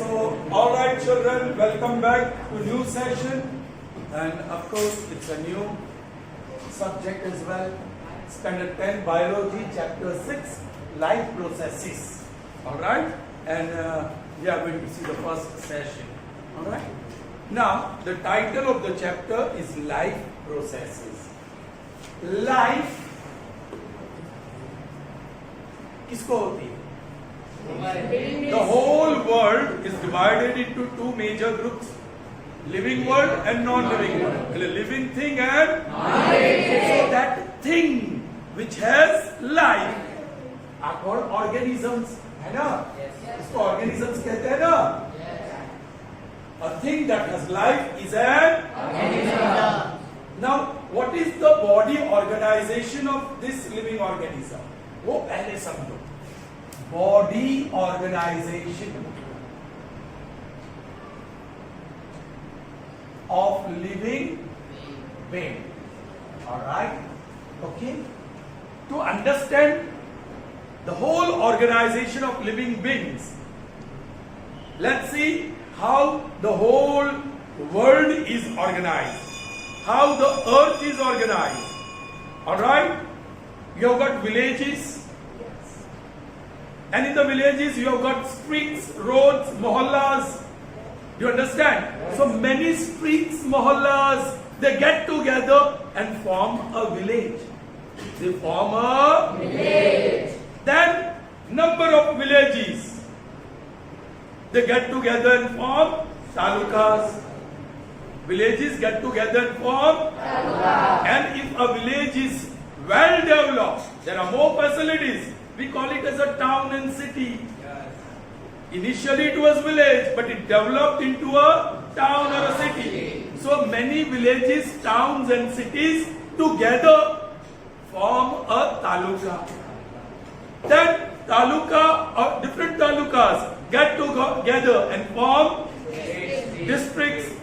So, all right, children, welcome back to new session, and of course, it's a new subject as well. Standard 10 Biology, Chapter 6, Life Processes. All right, and we are going to see the first session. All right. Now, the title of the chapter is Life Processes. Life किसको होती है? The whole world is divided into two major groups: living world and non-living world. Living thing and non-living. So that thing which has life are called organisms, है ना? इसको organisms कहते हैं ना? A thing that has life is an organism. Now, what is the body organization of this living organism? वो पहले समझो. Body organization of living being. All right? Okay? To understand the whole organization of living beings, let's see how the whole world is organized, how the earth is organized. All right? You have got villages. And in the villages, you have got streets, roads, mohallas. You understand? So many streets, mohallas, they get together and form a village. They form a village. Then, number of villages. They get together and form talukas. Villages get together and form talukas. And if a village is well developed, there are more facilities. We call it as a town and city. Yes. Initially it was village, but it developed into a town or a city. So many villages, towns and cities together form a taluka. Then taluka or different talukas get together and form districts.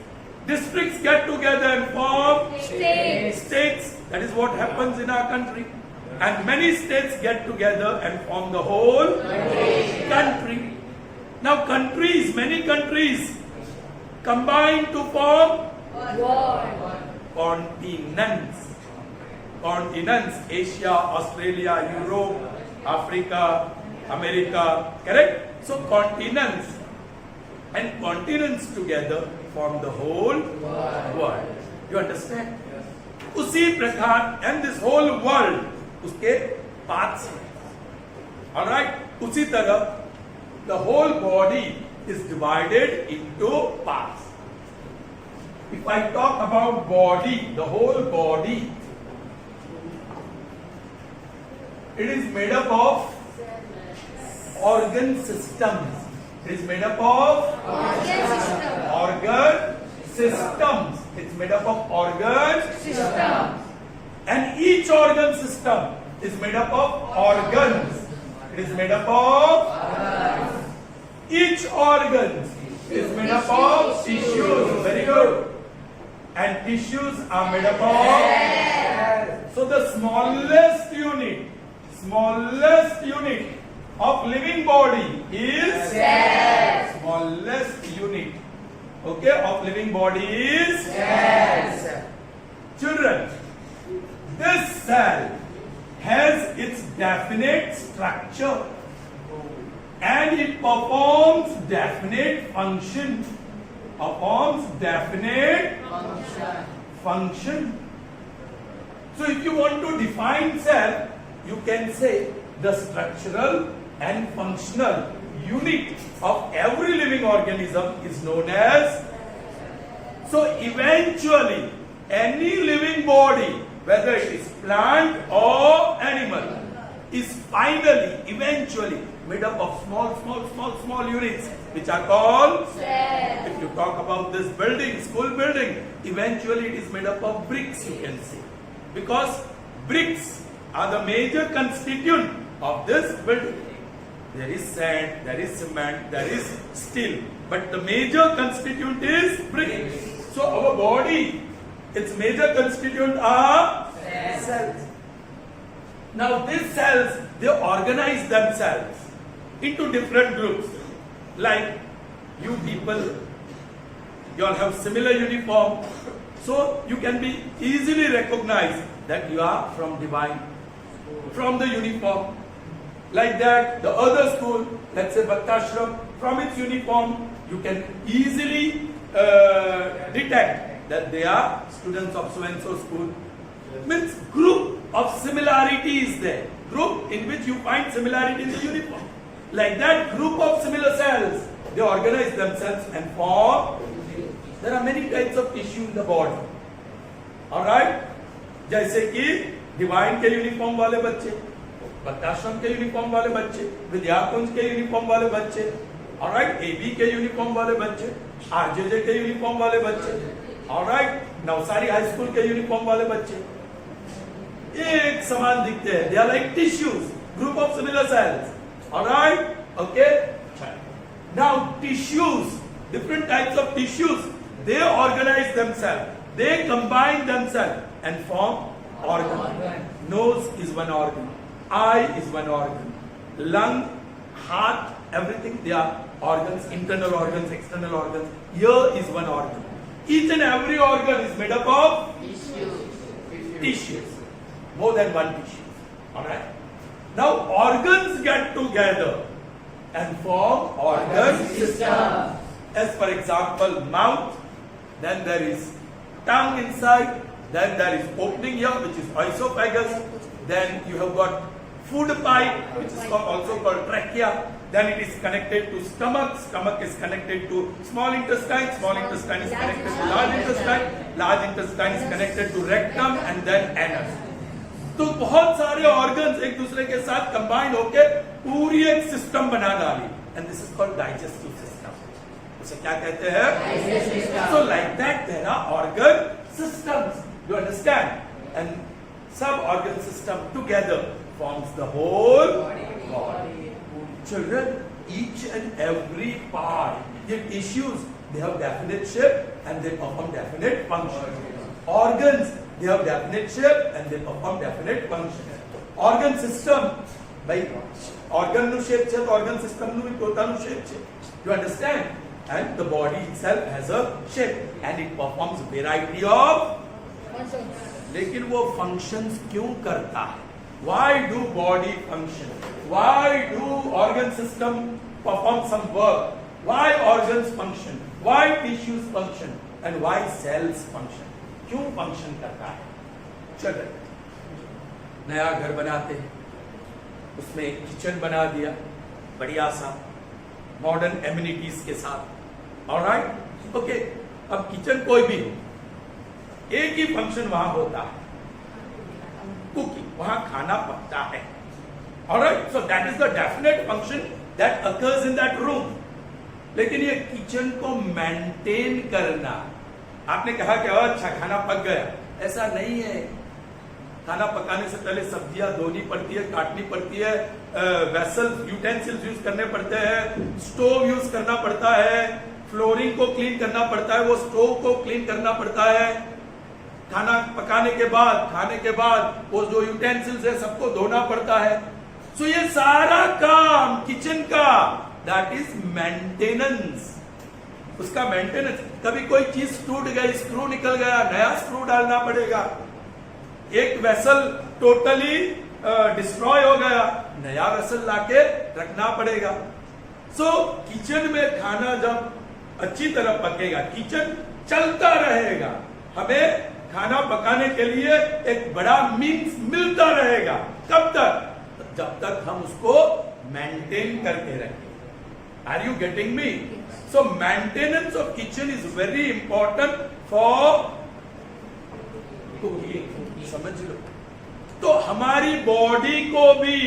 Districts get together and form states. That is what happens in our country. And many states get together and form the whole country. Now countries, many countries combine to form continents. Continents: Asia, Australia, Europe, Africa, America. Correct? So continents. And continents together form the whole world. You understand? Usi prakar, and this whole world उसके parts हैं. All right? उसी तरह the whole body is divided into parts. If I talk about body, the whole body, it is made up of organ systems. It is made up of organ systems. It's made up of organ systems. And each organ system is made up of organs. It is made up of organs. Each organ is made up of tissues. Very good. And tissues are made up of. So the smallest unit of living body is cell. Smallest unit, okay, of living body is cell. Children, this cell has its definite structure and it performs definite function. So if you want to define cell, you can say the structural and functional unit of every living organism is known as. So eventually, any living body, whether it is plant or animal, is eventually made up of small units, which are called cells. If you talk about this building, school building, eventually it is made up of bricks, you can say. Because bricks are the major constituent of this building. There is sand, there is cement, there is steel, but the major constituent is bricks. So our body, its major constituent are cells. Now these cells, they organize themselves into different groups. Like you people, you all have similar uniform, so you can be easily recognized that you are from divine, from the uniform. Like that, the other school, let's say Bhaktashram, from its uniform, you can easily detect that they are students of so-and-so school. Means group of similarity is there. Group in which you find similarity in the uniform. Like that, group of similar cells, they organize themselves and form. There are many types of tissue in the body. Alright? जैसे कि divine के uniform वाले बच्चे, बत्ताश्रम के uniform वाले बच्चे, विद्याकुंज के uniform वाले बच्चे, ऑलराइट, एबी के यूनिफॉर्म वाले बच्चे, आरजेजे के यूनिफॉर्म वाले बच्चे, ऑलराइट, नवसारी हाई स्कूल के यूनिफॉर्म वाले बच्चे, एक समान दिखते हैं. They are like tissues, group of similar cells. Alright, okay. Now tissues, different types of tissues, they organize themselves, they combine themselves and form organ. Nose is one organ, eye is one organ, lung, heart, everything, they are organs, internal organs, external organs. Ear is one organ. Each and every organ is made up of tissues, more than one tissue. Alright? Now organs get together and form organ system. As for example, mouth, then there is tongue inside, then there is opening here which is esophagus, then you have got food pipe which is also called trachea, then it is connected to stomach, stomach is connected to small intestine is connected to large intestine is connected to rectum and then anus. तो बहुत सारे organs एक दूसरे के साथ combined होके पूरी एक system बना डाली, and this is called digestive system. उसे क्या कहते हैं? So like that there are organ systems. You understand? And sub-organ system together forms the whole body. Children, each and every part, the tissues, they have definite shape and they perform definite function. Organs, they have definite shape and they perform definite function. Organ system, by organ nu shape છે, organ system nu પોતાનું shape છે. You understand? And the body itself has a shape and it performs variety of functions. लेकिन वो functions क्यों करता है? Why do body function? Why do organ system perform some work? Why organs function? Why tissues function? And why cells function? क्यों function करता है? चलो, नया घर बनाते हैं, उसमें एक किचन बना दिया, बढ़िया सा, मॉडर्न एमिनिटीज के साथ. Alright, okay. अब किचन कोई भी हो, एक ही फंक्शन वहां होता है, कुकिंग, वहां खाना पकता है. Alright, so that is the definite function that occurs in that room. लेकिन ये किचन को मेंटेन करना, आपने कहा कि अच्छा खाना पक गया, ऐसा नहीं है. खाना पकाने से पहले सब्जियां धोनी पड़ती है, काटनी पड़ती है, वेसल यूटेंसिल्स यूज करने पड़ते हैं, स्टोव यूज करना पड़ता है, फ्लोरिंग को क्लीन करना पड़ता है, वो स्टोव को क्लीन करना पड़ता है. खाना पकाने के बाद, खाने के बाद वो जो यूटेंसिल्स है सबको धोना पड़ता है. सो ये सारा काम किचन का, दैट इज मेंटेनेंस. उसका मेंटेनेंस. कभी कोई चीज टूट गई, स्क्रू निकल गया, नया स्क्रू डालना पड़ेगा. एक वेसल टोटली डिस्ट्रॉय हो गया, नया वेसल लाके रखना पड़ेगा. सो किचन में खाना जब अच्छी तरह पकेगा, किचन चलता रहेगा, हमें खाना पकाने के लिए एक बड़ा मीन्स मिलता रहेगा. कब तक? जब तक हम उसको मेंटेन करके रखें. Are you getting me? So maintenance of kitchen is very important for cooking. समझ लो. तो हमारी बॉडी को भी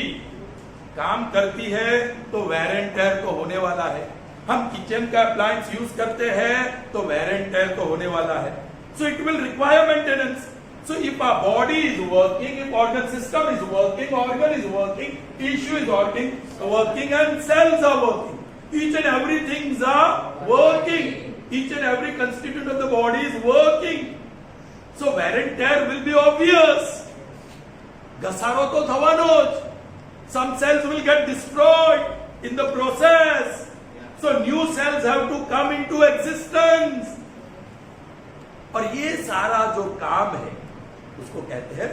काम करती है तो वेयर एंड टेयर तो होने वाला है. हम किचन का अप्लायंस यूज करते हैं तो वेयर एंड टेयर तो होने वाला है. So it will require maintenance. So if our body is working, if organ system is working, organ is working, tissue is working, and cells are working. Each and every things are working. Each and every constituent of the body is working. So wear and tear will be obvious. ઘસારો તો થવાનો જ. Some cells will get destroyed in the process. So new cells have to come into existence. और ये सारा जो काम है उसको कहते हैं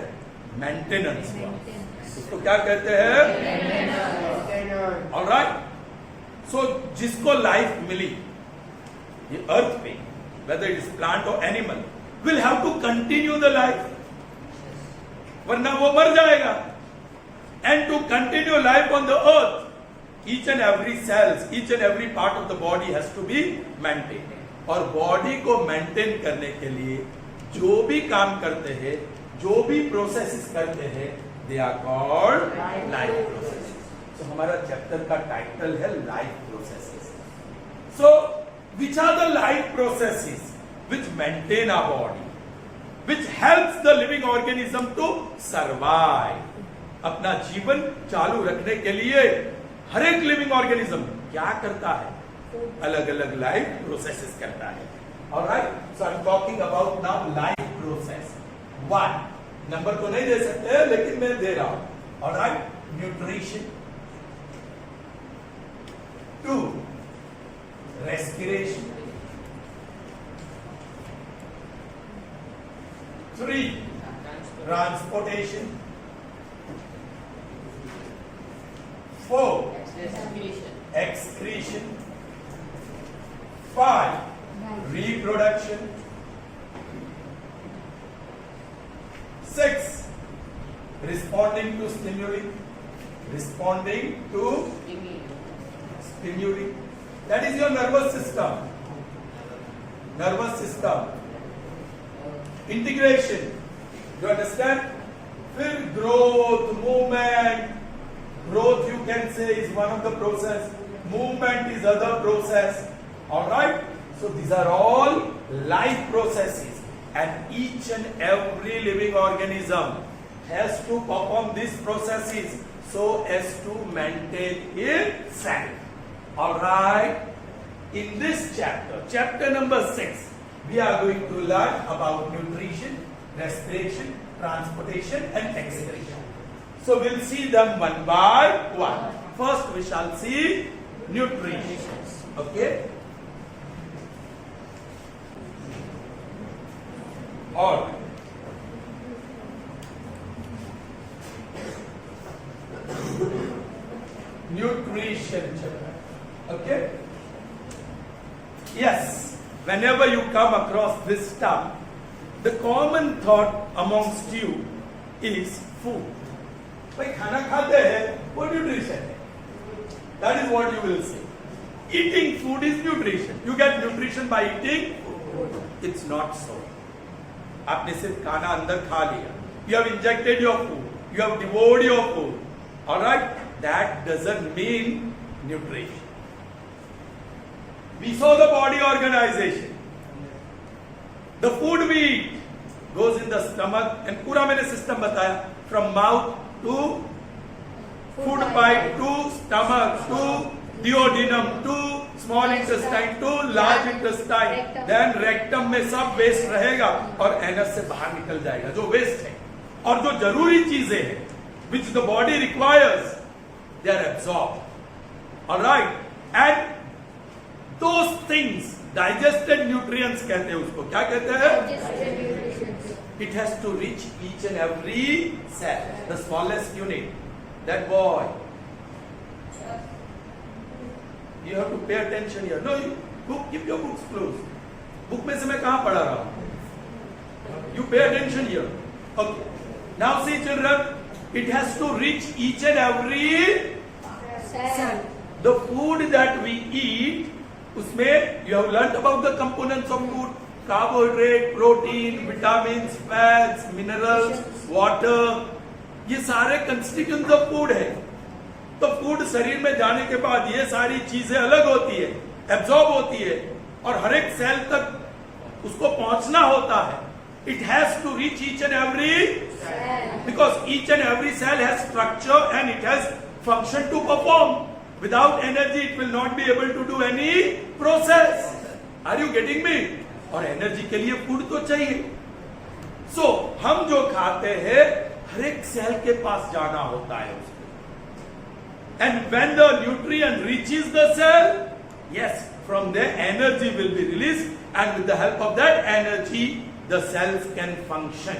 मेंटेनेंस। उसको क्या कहते हैं? ऑलराइट। सो जिसको लाइफ मिली ये अर्थ पे, whether it is plant or animal, will have to continue the life, वरना वो मर जाएगा। And to continue life on the earth, each and every cells, each and every part of the body has to be maintained. और body को maintain करने के लिए जो भी काम करते हैं, जो भी प्रोसेसेस करते हैं, they are called life processes. तो हमारा चैप्टर का टाइटल है life processes. So which are the life processes which maintain our body, which helps the living organism to survive. अपना जीवन चालू रखने के लिए हर एक लिविंग ऑर्गेनिज्म क्या करता है? अलग अलग लाइफ प्रोसेसेस करता है। Alright, so I am talking about now life process. 1 number तो नहीं दे सकते लेकिन मैं दे रहा हूं। Alright, nutrition. 2 respiration. 3 transportation. 4 excretion. 5 reproduction. 6 responding to stimuli. Responding to stimuli. That is your nervous system. Nervous system. Integration. You understand? फिर growth, movement. Growth you can say is one of the process. Movement is other process. Alright? So these are all life processes. And each and every living organism has to perform these processes so as to maintain itself. Alright? In this chapter, chapter number 6, we are going to learn about nutrition, respiration, transportation and excretion. So we'll see them one by one. First we shall see nutrition. Okay? All. Nutrition chapter. Okay? Yes. Whenever you come across this term, the common thought amongst you is food. भाई खाना खाते हैं वो nutrition है. That is what you will say. Eating food is nutrition. You get nutrition by eating food. It's not so. आपने सिर्फ खाना अंदर खा लिया. You have injected your food. You have devoured your food. All right? That doesn't mean nutrition. We saw the body organization. The food we eat goes in the stomach and पूरा मैंने system बताया from mouth to food pipe to stomach to duodenum to small intestine to large intestine, then rectum में सब waste रहेगा और anus से बाहर निकल जाएगा जो waste है. और जो जरूरी चीजें हैं which the body requires, they are absorbed. All right? And those things, digested nutrients कहते हैं उसको. क्या कहते हैं? It has to reach each and every cell, the smallest unit. That boy. You have to pay attention here. No, you book, keep your books closed. Book में से मैं कहाँ पढ़ा रहा हूँ? You pay attention here. Okay. Now see children, it has to reach each and every cell. The food that we eat, उसमें you have learnt about the components of food. Carbohydrate, protein, vitamin, fats, minerals, water, ये सारे constituents of food है. तो food शरीर में जाने के बाद ये सारी चीजें अलग होती है, एब्जॉर्ब होती है और हर एक सेल तक उसको पहुंचना होता है. It has to reach each and every because each and every cell has structure and it has function to perform. Without energy it will not be able to do any process. Are you getting me? और energy के लिए food तो चाहिए. सो हम जो खाते हैं हर एक सेल के पास जाना होता है उसको. And when the nutrient reaches the cell, Yes, from there energy will be released and with the help of that energy the cells can function.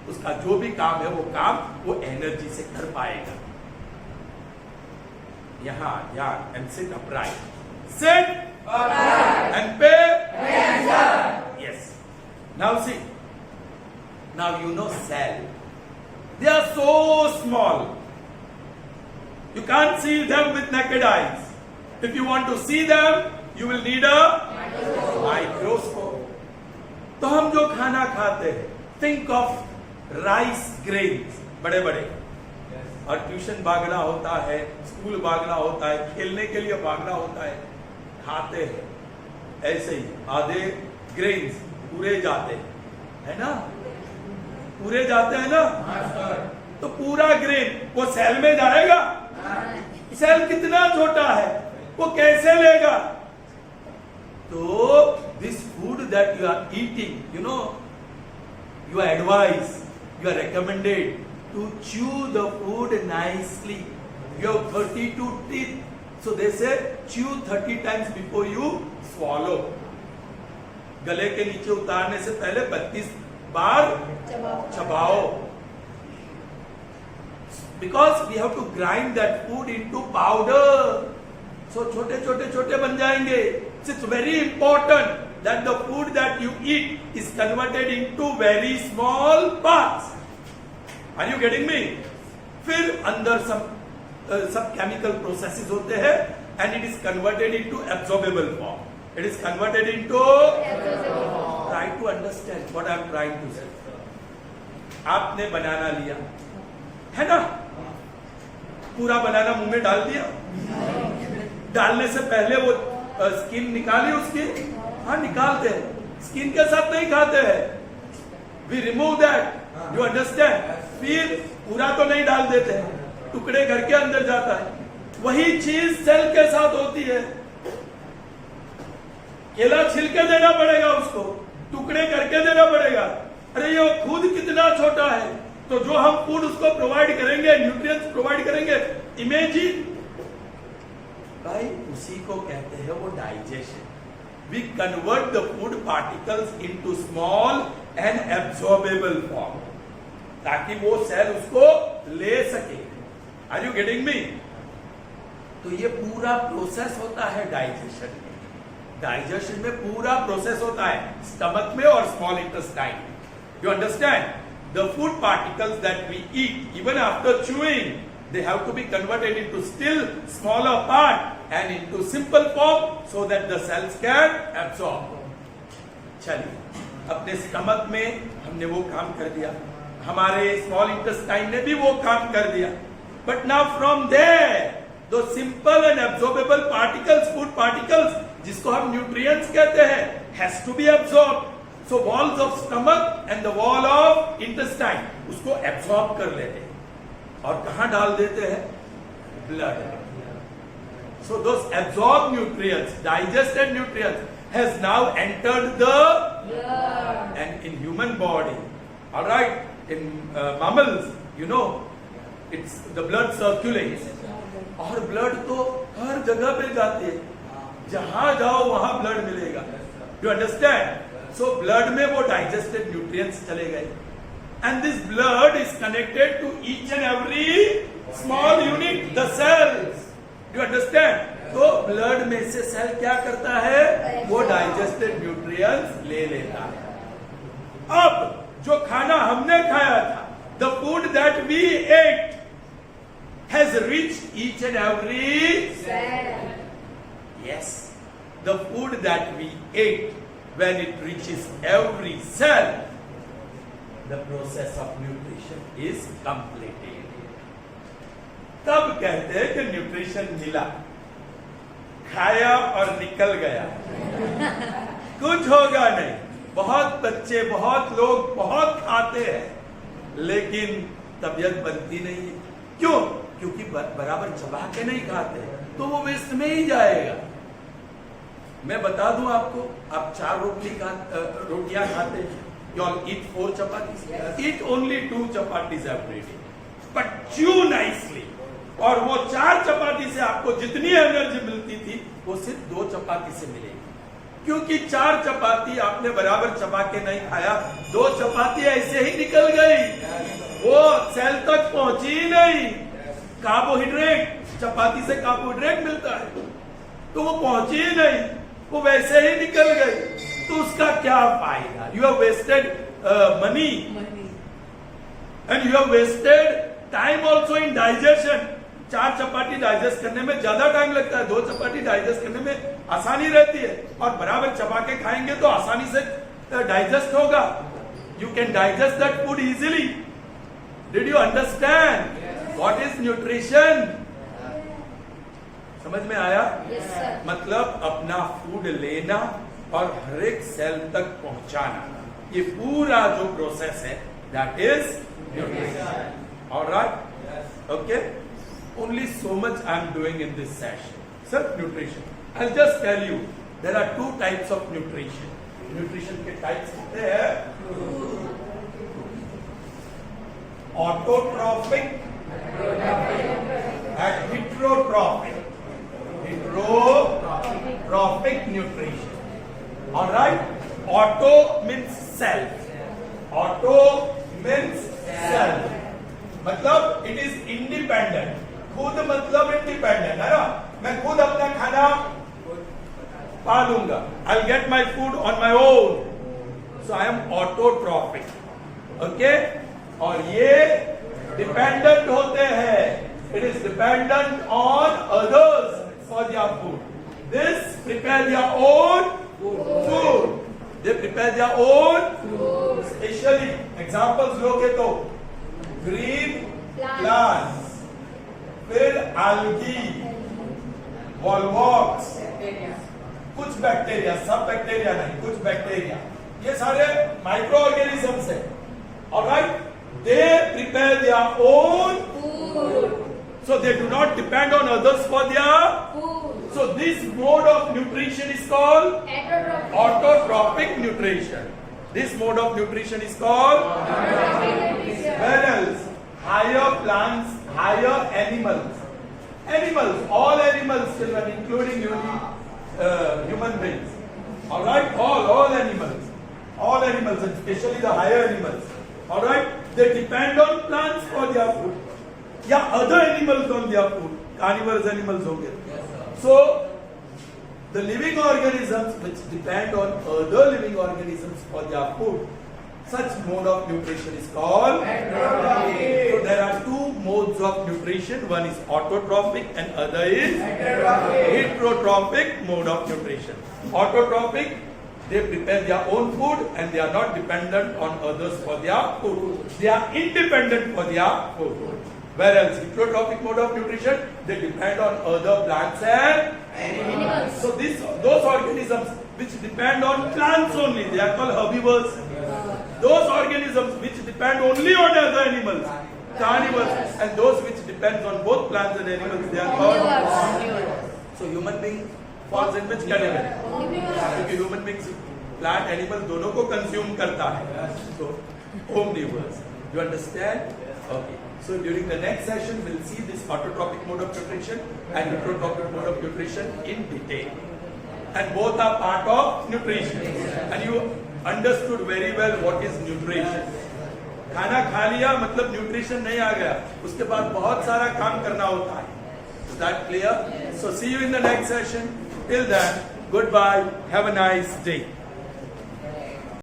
उसका जो भी काम है वो काम वो एनर्जी से कर पाएगा. यहाँ ध्यान and sit upright. Sit upright and pay attention. Yes. Now see. Now you know cell. They are so small. You can't see them with naked eyes. If you want to see them, you will need a microscope. तो हम जो खाना खाते हैं, think of rice grains बड़े बड़े, और tuition भागना होता है, स्कूल भागना होता है, खेलने के लिए भागना होता है, खाते हैं ऐसे ही आधे ग्रेन्स पूरे जाते हैं, है ना, पूरे जाते हैं ना. तो पूरा ग्रेन वो सेल में जाएगा? सेल कितना छोटा है, वो कैसे लेगा? तो this food that you are eating, you know, you are advised, you are recommended to chew the food nicely. You have 32 teeth, so they say chew 30 times before you swallow. गले के नीचे उतारने से पहले 32 बार चबाओ. Because we have to grind that food into powder. So छोटे छोटे छोटे बन जाएंगे. It's very important that the food that you eat is converted into very small parts. Are you getting me? फिर अंदर सब chemical processes होते हैं and it is converted into absorbable form. It is converted into try to understand what I am trying to say. आपने बनाना लिया, है ना, पूरा बनाना मुंह में डाल दिया. डालने से पहले वो स्किन निकाली उसकी, हाँ निकालते हैं, स्किन के साथ नहीं खाते हैं. We remove that, you understand. फिर पूरा तो नहीं डाल देते हैं, टुकड़े करके अंदर जाता है. वही चीज सेल के साथ होती है. केला छिलके देना पड़ेगा उसको, टुकड़े करके देना पड़ेगा. अरे ये खुद कितना छोटा है, तो जो हम फूड उसको प्रोवाइड करेंगे, न्यूट्रिएंट्स प्रोवाइड करेंगे, इमेजिन भाई, उसी को कहते हैं वो digestion. We convert the food particles into small and absorbable form, ताकि वो सेल उसको ले सके. Are you getting me? तो ये पूरा प्रोसेस होता है डाइजेशन में. डाइजेशन में पूरा प्रोसेस होता है स्टमक में और स्मॉल इंटेस्टाइन में. You understand? The food particles that we eat, even after chewing, they have to be converted into still smaller part and into simple form so that the cells can absorb. चलिए, अपने stomach में हमने वो काम कर दिया, हमारे small intestine ने भी वो काम कर दिया. But now from there, those simple and absorbable particles, food particles, जिसको हम nutrients कहते हैं, has to be absorbed. So walls of stomach and the wall of intestine उसको absorb कर लेते हैं. और कहाँ डाल देते हैं? Blood. So those absorbed nutrients, digested nutrients, has now entered the blood. And in human body, all right, in mammals, you know, it's the blood circulates. और blood तो हर जगह पे जाती है, जहां जाओ वहां blood मिलेगा. You understand? So blood में वो digested nutrients चले गए. And this blood is connected to each and every small unit, the cells. Do you understand? तो blood में से सेल क्या करता है? वो digested nutrients ले लेता है. अब जो खाना हमने खाया था, the food that we ate has reached each and every cell. Yes, the food that we ate, when it reaches every cell, the process of nutrition is completed. तब कहते हैं कि न्यूट्रिशन मिला, खाया और निकल गया, कुछ होगा नहीं. बहुत बच्चे, बहुत लोग बहुत खाते हैं, लेकिन तबीयत बनती नहीं है. क्यों? क्योंकि बराबर चबा के नहीं खाते, तो वो वेस्ट में ही जाएगा. मैं बता दूं आपको, आप 4 रोटियां खाते हैं, you all eat 4 chapatis. Eat only 2 chapatis every day, but chew nicely. और वो 4 चपाती से आपको जितनी एनर्जी मिलती थी, वो सिर्फ 2 चपाती से मिलेगी, क्योंकि 4 चपाती आपने बराबर चबा के नहीं खाया, 2 चपाती ऐसे ही निकल गई, वो सेल तक पहुंची ही नहीं। कार्बोहाइड्रेट, चपाती से कार्बोहाइड्रेट मिलता है, तो वो पहुंची ही नहीं, वो वैसे ही निकल गई, तो उसका क्या फायदा? You have wasted money and you have wasted time also in digestion. 4 चपाती डाइजेस्ट करने में ज्यादा टाइम लगता है, 2 चपाती डाइजेस्ट करने में आसानी रहती है, और बराबर चबा के खाएंगे तो आसानी से डाइजेस्ट होगा। You can digest that food easily. Did you understand what is nutrition? समझ में आया? Yes, sir. मतलब अपना फूड लेना और हर एक सेल तक पहुंचाना, ये पूरा जो प्रोसेस है, that is nutrition. Alright, okay, only so much I am doing in this session. Sir, nutrition. I'll just tell you, there are 2 types of nutrition. Nutrition के types कितने हैं? Autotrophic and heterotrophic. Heterotrophic nutrition. All right. Auto means self. Auto means self. मतलब it is independent. खुद मतलब independent है ना, मैं खुद अपना खाना पा लूंगा। I'll get my food on my own. So I am autotrophic. Okay, और ये डिपेंडेंट होते हैं। It is dependent on others for their food. This prepare their own food. They prepare their own food. Especially examples लोगे तो green plants, फिर algae, volvox, कुछ bacteria, सब bacteria नहीं, कुछ बैक्टीरिया, ये सारे माइक्रो ऑर्गेनिजम्स है। Alright, they prepare their own food, so they do not depend on others for their food. So this mode of nutrition is called autotrophic nutrition. This mode of nutrition is called where else? Higher plants, higher animals. Animals, all animals, children, including human beings. All right, all animals, and especially the higher animals. All right, they depend on plants for their food. Yeah, other animals on their food. Carnivorous animals हो गए. So the living organisms which depend on other living organisms for their food, such mode of nutrition is called heterotrophic. So there are 2 modes of nutrition. One is autotrophic and other is heterotrophic mode of nutrition. Autotrophic, they prepare their own food and they are not dependent on others for their food. They are independent for their food. Whereas heterotrophic mode of nutrition, they depend on other plants and animals. So those organisms which depend on plants only, they are called herbivores. Those organisms which depend only on other animals, carnivores, and those which depend on both plants and animals, they are called. So human being falls in which category? क्योंकि human beings plant animal दोनों को consume करता है. So omnivores. You understand? Okay. So during the next session, we'll see this autotrophic mode of nutrition and heterotrophic mode of nutrition in detail. And both are part of nutrition. And you understood very well what is nutrition. खाना खा लिया मतलब nutrition नहीं आ गया, उसके बाद बहुत सारा काम करना होता है. Is that clear? So see you in the next session. Till then, goodbye. Have a nice day.